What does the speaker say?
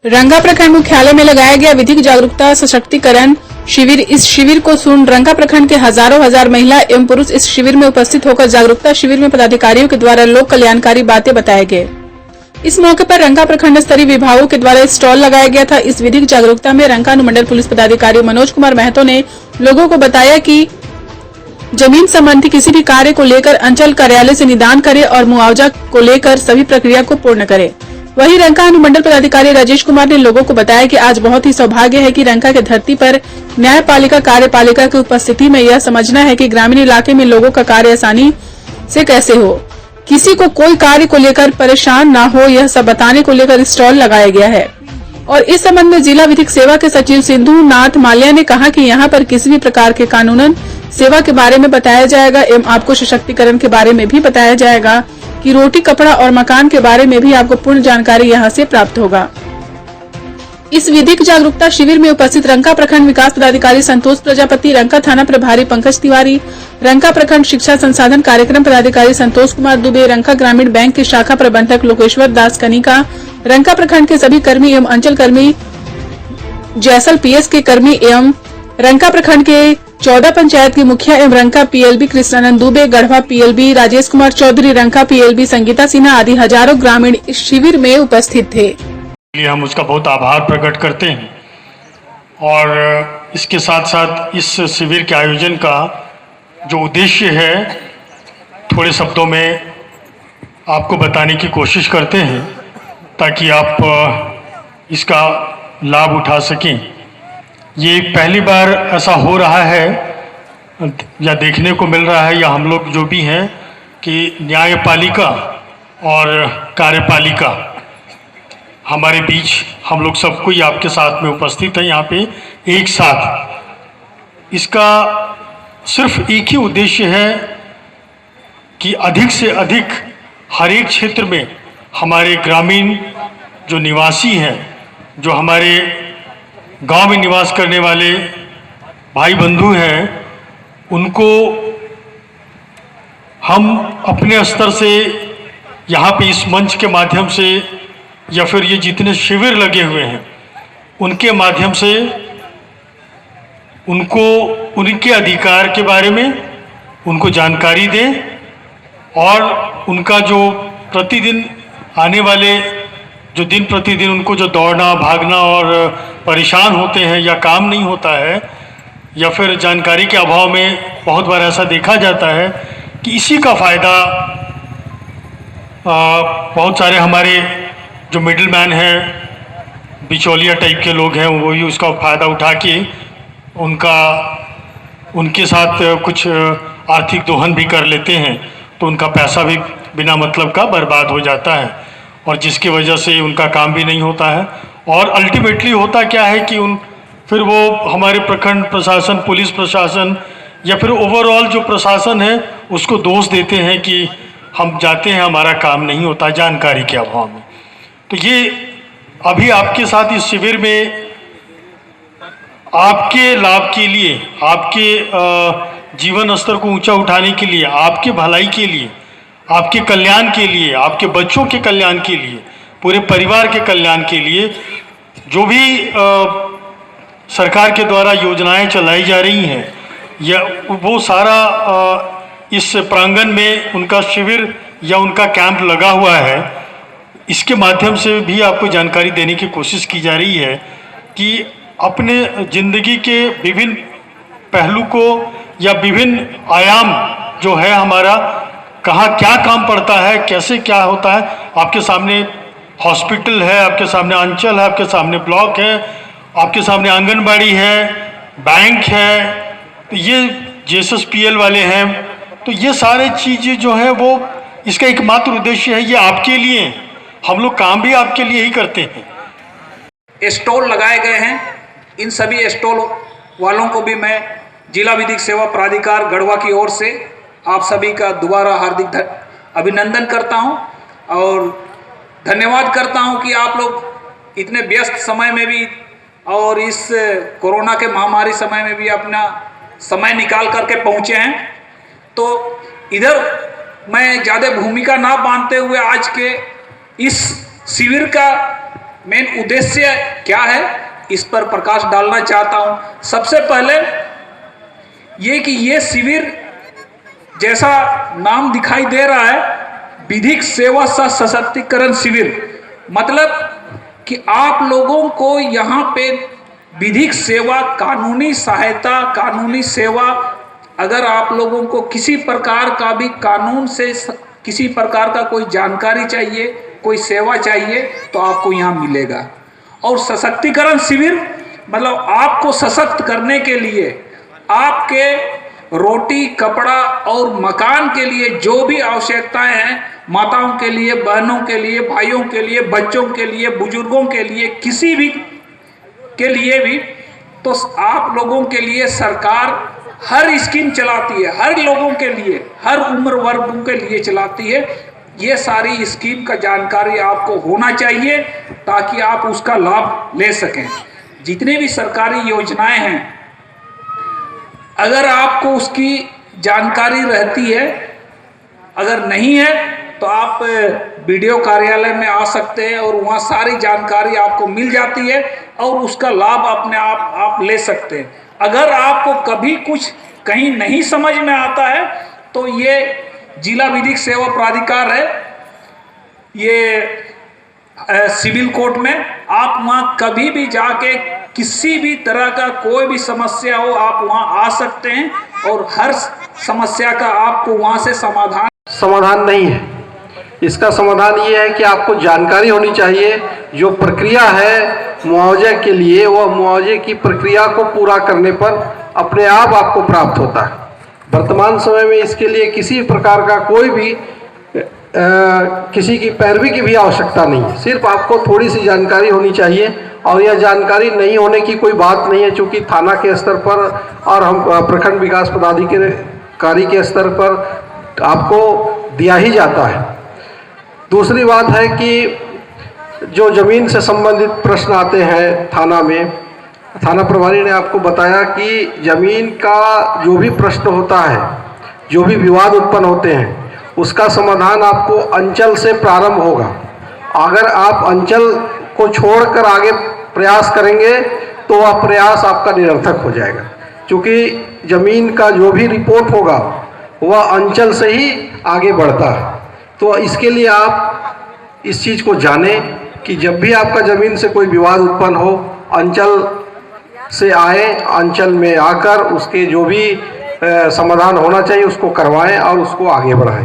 रंगा प्रखंड मुख्यालय में लगाया गया विधिक जागरूकता सशक्तिकरण शिविर। इस शिविर को सुन रंगा प्रखंड के हजार महिला एवं पुरुष इस शिविर में उपस्थित होकर जागरूकता शिविर में पदाधिकारियों के द्वारा लोक कल्याणकारी बातें बताए गए। इस मौके पर रंगा प्रखंड स्तरीय विभागों के द्वारा स्टॉल लगाया गया था। इस विधिक जागरूकता में रंगा अनुमंडल पुलिस पदाधिकारी मनोज कुमार महतो ने लोगों को बताया कि जमीन संबंधी किसी भी कार्य को लेकर अंचल कार्यालय से निदान करे और मुआवजा को लेकर सभी प्रक्रिया को पूर्ण करे। वहीं रंका अनुमंडल पदाधिकारी राजेश कुमार ने लोगों को बताया कि आज बहुत ही सौभाग्य है कि रंका के धरती पर न्यायपालिका कार्यपालिका की उपस्थिति में यह समझना है कि ग्रामीण इलाके में लोगों का कार्य आसानी से कैसे हो, किसी को कोई कार्य को लेकर परेशान ना हो, यह सब बताने को लेकर स्टॉल लगाया गया है। और इस संबंध में जिला विधिक सेवा के सचिव सिंधु नाथ माल्या ने कहा कि यहाँ पर किसी भी प्रकार के कानूनन सेवा के बारे में बताया जाएगा एवं आपको सशक्तिकरण के बारे में भी बताया जाएगा कि रोटी कपड़ा और मकान के बारे में भी आपको पूर्ण जानकारी यहाँ से प्राप्त होगा। इस विधिक जागरूकता शिविर में उपस्थित रंका प्रखंड विकास पदाधिकारी संतोष प्रजापति, रंका थाना प्रभारी पंकज तिवारी, रंका प्रखंड शिक्षा संसाधन कार्यक्रम पदाधिकारी संतोष कुमार दुबे, रंका ग्रामीण बैंक के शाखा प्रबंधक लोकेश्वर दास कनिका, रंका प्रखंड के सभी कर्मी एवं अंचल कर्मी, जैसल पीएस के कर्मी एवं रंका प्रखंड के 14 पंचायत के मुखिया एवं Ranka PLV Krishnanand Dubey, Garhwa PLV Rajesh Kumar Chaudhary, Ranka PLV Sangeeta Sinha आदि हजारों ग्रामीण इस शिविर में उपस्थित थे। हम उसका बहुत आभार प्रकट करते हैं और इसके साथ साथ इस शिविर के आयोजन का जो उद्देश्य है थोड़े शब्दों में आपको बताने की कोशिश करते हैं ताकि आप इसका लाभ उठा सकें। ये पहली बार ऐसा हो रहा है या देखने को मिल रहा है या हम लोग जो भी हैं कि न्यायपालिका और कार्यपालिका हमारे बीच हम लोग सब कोई आपके साथ में उपस्थित है यहाँ पे एक साथ। इसका सिर्फ एक ही उद्देश्य है कि अधिक से अधिक हर एक क्षेत्र में हमारे ग्रामीण जो निवासी हैं, जो हमारे गांव में निवास करने वाले भाई बंधु हैं, उनको हम अपने स्तर से यहाँ पे इस मंच के माध्यम से या फिर ये जितने शिविर लगे हुए हैं उनके माध्यम से उनको उनके अधिकार के बारे में उनको जानकारी दें और उनका जो प्रतिदिन आने वाले जो दिन प्रतिदिन उनको जो दौड़ना भागना और परेशान होते हैं या काम नहीं होता है या फिर जानकारी के अभाव में बहुत बार ऐसा देखा जाता है कि इसी का फ़ायदा बहुत सारे हमारे जो मिडिल मैन हैं, बिचौलिया टाइप के लोग हैं, वो ही उसका फ़ायदा उठा के उनके साथ कुछ आर्थिक दोहन भी कर लेते हैं, तो उनका पैसा भी बिना मतलब का बर्बाद हो जाता है और जिसकी वजह से उनका काम भी नहीं होता है। और अल्टीमेटली होता क्या है कि फिर वो हमारे प्रखंड प्रशासन, पुलिस प्रशासन या फिर ओवरऑल जो प्रशासन है उसको दोष देते हैं कि हम जाते हैं हमारा काम नहीं होता जानकारी के अभाव में। तो ये अभी आपके साथ इस शिविर में आपके लाभ के लिए, आपके जीवन स्तर को ऊंचा उठाने के लिए, आपके भलाई के लिए, आपके कल्याण के लिए, आपके बच्चों के कल्याण के लिए, पूरे परिवार के कल्याण के लिए जो भी सरकार के द्वारा योजनाएं चलाई जा रही हैं या वो सारा इस प्रांगण में उनका शिविर या उनका कैंप लगा हुआ है, इसके माध्यम से भी आपको जानकारी देने की कोशिश की जा रही है कि अपने ज़िंदगी के विभिन्न पहलू को या विभिन्न आयाम जो है हमारा, कहाँ क्या काम पड़ता है, कैसे क्या होता है। आपके सामने हॉस्पिटल है, आपके सामने अंचल है, आपके सामने ब्लॉक है, आपके सामने आंगनबाड़ी है, बैंक है, तो ये JSSPL वाले हैं। तो ये सारे चीज़ें जो है वो इसका एकमात्र उद्देश्य है, ये आपके लिए, हम लोग काम भी आपके लिए ही करते हैं। स्टॉल लगाए गए हैं, इन सभी स्टॉल वालों को भी मैं जिला विधिक सेवा प्राधिकार गढ़वा की ओर से आप सभी का दोबारा हार्दिक अभिनंदन करता हूं और धन्यवाद करता हूं कि आप लोग इतने व्यस्त समय में भी और इस कोरोना के महामारी समय में भी अपना समय निकाल करके पहुंचे हैं। तो इधर मैं ज़्यादा भूमिका ना बांधते हुए आज के इस शिविर का मेन उद्देश्य क्या है, इस पर प्रकाश डालना चाहता हूं। सबसे पहले ये कि ये शिविर जैसा नाम दिखाई दे रहा है, विधिक सेवा सशक्तिकरण शिविर, मतलब कि आप लोगों को यहाँ पे विधिक सेवा, कानूनी सहायता, कानूनी सेवा, अगर आप लोगों को किसी प्रकार का भी कानून से किसी प्रकार का कोई जानकारी चाहिए, कोई सेवा चाहिए, तो आपको यहाँ मिलेगा। और सशक्तिकरण शिविर मतलब आपको सशक्त करने के लिए, आपके रोटी, कपड़ा और मकान के लिए जो भी आवश्यकताएं हैं, माताओं के लिए, बहनों के लिए, भाइयों के लिए, बच्चों के लिए, बुजुर्गों के लिए, किसी भी के लिए भी, तो आप लोगों के लिए सरकार हर स्कीम चलाती है, हर लोगों के लिए, हर उम्र वर्गों के लिए चलाती है। ये सारी स्कीम का जानकारी आपको होना चाहिए ताकि आप उसका लाभ ले सकें। जितनी भी सरकारी योजनाएं हैं, अगर आपको उसकी जानकारी रहती है, अगर नहीं है तो आप वीडियो कार्यालय में आ सकते हैं और वहाँ सारी जानकारी आपको मिल जाती है और उसका लाभ अपने आप ले सकते हैं। अगर आपको कभी कुछ कहीं नहीं समझ में आता है तो ये जिला विधिक सेवा प्राधिकार है, ये सिविल कोर्ट में, आप वहाँ कभी भी जाके किसी भी तरह का कोई भी समस्या हो, आप वहाँ आ सकते हैं और हर समस्या का आपको वहाँ से समाधान नहीं है। इसका समाधान ये है कि आपको जानकारी होनी चाहिए। जो प्रक्रिया है मुआवजे के लिए, वह मुआवजे की प्रक्रिया को पूरा करने पर अपने आप आपको प्राप्त होता है। वर्तमान समय में इसके लिए किसी प्रकार का कोई भी किसी की पैरवी की भी आवश्यकता नहीं है। सिर्फ आपको थोड़ी सी जानकारी होनी चाहिए और यह जानकारी नहीं होने की कोई बात नहीं है, चूँकि थाना के स्तर पर और हम प्रखंड विकास पदाधिकारी के स्तर पर आपको दिया ही जाता है। दूसरी बात है कि जो ज़मीन से संबंधित प्रश्न आते हैं थाना में, थाना प्रभारी ने आपको बताया कि ज़मीन का जो भी प्रश्न होता है, जो भी विवाद उत्पन्न होते हैं, उसका समाधान आपको अंचल से प्रारंभ होगा। अगर आप अंचल को छोड़कर आगे प्रयास करेंगे तो वह प्रयास आपका निरर्थक हो जाएगा, क्योंकि ज़मीन का जो भी रिपोर्ट होगा वह अंचल से ही आगे बढ़ता है। तो इसके लिए आप इस चीज़ को जानें कि जब भी आपका ज़मीन से कोई विवाद उत्पन्न हो, अंचल से आए, अंचल में आकर उसके जो भी समाधान होना चाहिए उसको करवाएं और उसको आगे बढ़ाएं।